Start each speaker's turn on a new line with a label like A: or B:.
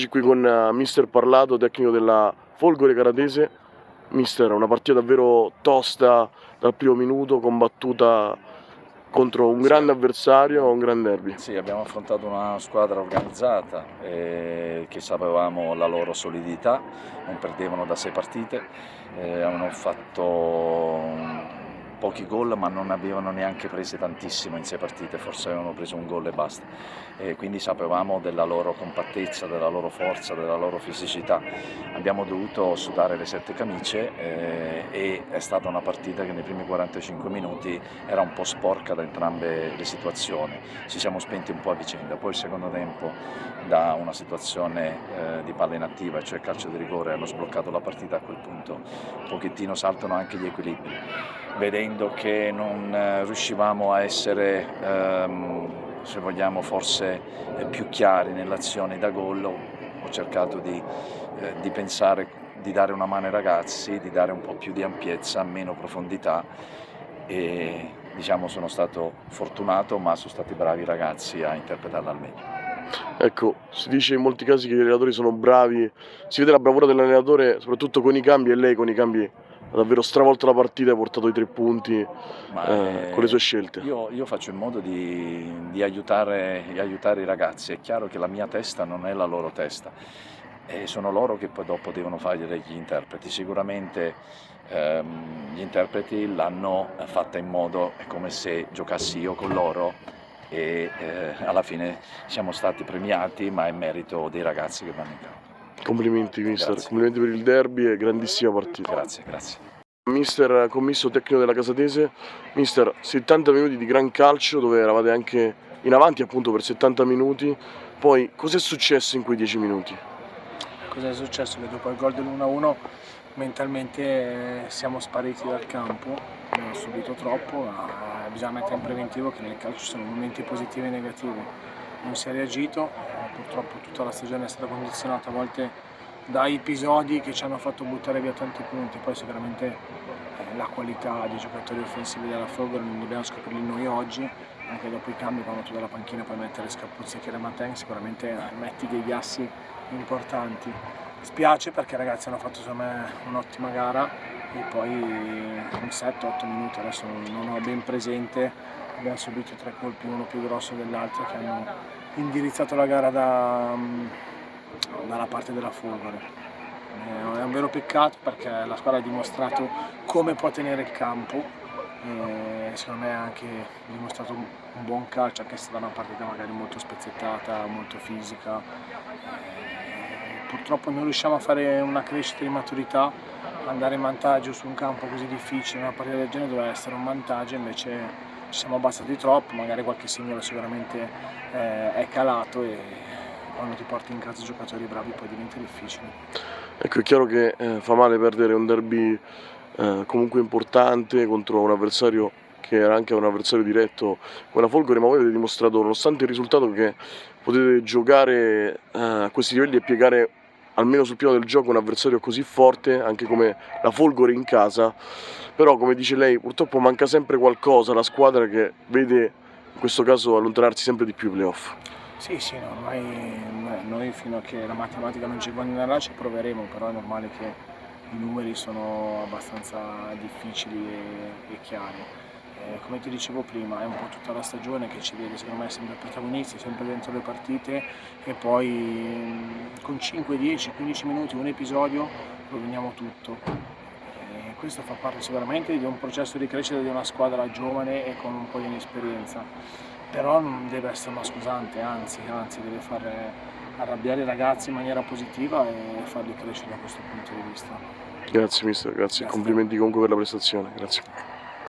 A: Qui con mister Parlato, tecnico della Folgore Caratese. Mister, una partita davvero tosta dal primo minuto, combattuta contro un grande avversario, un gran derby.
B: Sì, abbiamo affrontato una squadra organizzata che sapevamo la loro solidità, non perdevano da 6 partite, hanno fatto pochi gol ma non avevano neanche prese tantissimo in 6 partite, forse avevano preso un gol e basta, quindi sapevamo della loro compattezza, della loro forza, della loro fisicità. Abbiamo dovuto sudare le 7 camicie e è stata una partita che nei primi 45 minuti era un po' sporca da entrambe le situazioni, ci siamo spenti un po' a vicenda, poi il secondo tempo da una situazione di palla inattiva, cioè calcio di rigore, hanno sbloccato la partita. A quel punto un pochettino saltano anche gli equilibri, vedendo che non riuscivamo a essere, se vogliamo, forse più chiari nelle azioni da gol. Ho cercato di pensare di dare una mano ai ragazzi, di dare un po' più di ampiezza, meno profondità, e diciamo sono stato fortunato, ma sono stati bravi i ragazzi a interpretarla al meglio.
A: Ecco, si dice in molti casi che gli allenatori sono bravi, si vede la bravura dell'allenatore soprattutto con i cambi, e lei con i cambi ha davvero stravolto la partita e ha portato i 3 punti con le sue scelte.
B: Io faccio in modo di aiutare i ragazzi. È chiaro che la mia testa non è la loro testa, e sono loro che poi dopo devono fare gli interpreti. Sicuramente gli interpreti l'hanno fatta in modo, è come se giocassi io con loro, e alla fine siamo stati premiati, ma è merito dei ragazzi che vanno in campo.
A: Complimenti mister,
B: Grazie.
A: complimenti per il derby e grandissima partita.
B: Grazie.
A: Mister commisso tecnico della Casatese, mister 70 minuti di gran calcio dove eravate anche in avanti appunto per 70 minuti, poi cos'è successo in quei 10 minuti?
C: Cos'è successo? Che dopo il gol dell'1-1 mentalmente siamo spariti dal campo, abbiamo subito troppo, ma bisogna mettere in preventivo che nel calcio ci sono momenti positivi e negativi. Non si è reagito, purtroppo tutta la stagione è stata condizionata a volte da episodi che ci hanno fatto buttare via tanti punti. Poi sicuramente la qualità dei giocatori offensivi della Folgore non dobbiamo scoprirli noi oggi, anche dopo i cambi, quando tu dalla panchina puoi mettere Scapuzzi e Chiaramateng, sicuramente metti degli assi importanti. Spiace perché i ragazzi hanno fatto secondo me un'ottima gara, e poi in 7-8 minuti, adesso non ho ben presente, abbiamo subito 3 colpi, uno più grosso dell'altro, che hanno indirizzato la gara dalla parte della Folgore. È un vero peccato perché la squadra ha dimostrato come può tenere il campo, e secondo me ha anche dimostrato un buon calcio, anche se è stata una partita magari molto spezzettata, molto fisica. Purtroppo non riusciamo a fare una crescita di maturità, andare in vantaggio su un campo così difficile, una partita del genere doveva essere un vantaggio, invece ci siamo abbassati troppo, magari qualche singolo sicuramente è calato, e quando ti porti in casa giocatori bravi poi diventa difficile.
A: Ecco, è chiaro che fa male perdere un derby comunque importante contro un avversario che era anche un avversario diretto come la Folgore, ma voi avete dimostrato, nonostante il risultato, che potete giocare a questi livelli e piegare almeno sul piano del gioco un avversario così forte, anche come la Folgore in casa. Però, come dice lei, purtroppo manca sempre qualcosa alla squadra che vede in questo caso allontanarsi sempre di più i playoff.
C: Sì, no, ormai noi fino a che la matematica non ci guadagnerà ci proveremo, però è normale che i numeri sono abbastanza difficili e chiari. Come ti dicevo prima, è un po' tutta la stagione che ci vede secondo me sempre protagonisti, sempre dentro le partite, e poi con 5, 10, 15 minuti, un episodio, roviniamo tutto. Questo fa parte sicuramente di un processo di crescita di una squadra giovane e con un po' di inesperienza, però non deve essere una scusante, anzi deve far arrabbiare i ragazzi in maniera positiva e farli crescere da questo punto di vista.
A: Grazie mister, grazie. Complimenti comunque per la prestazione, grazie.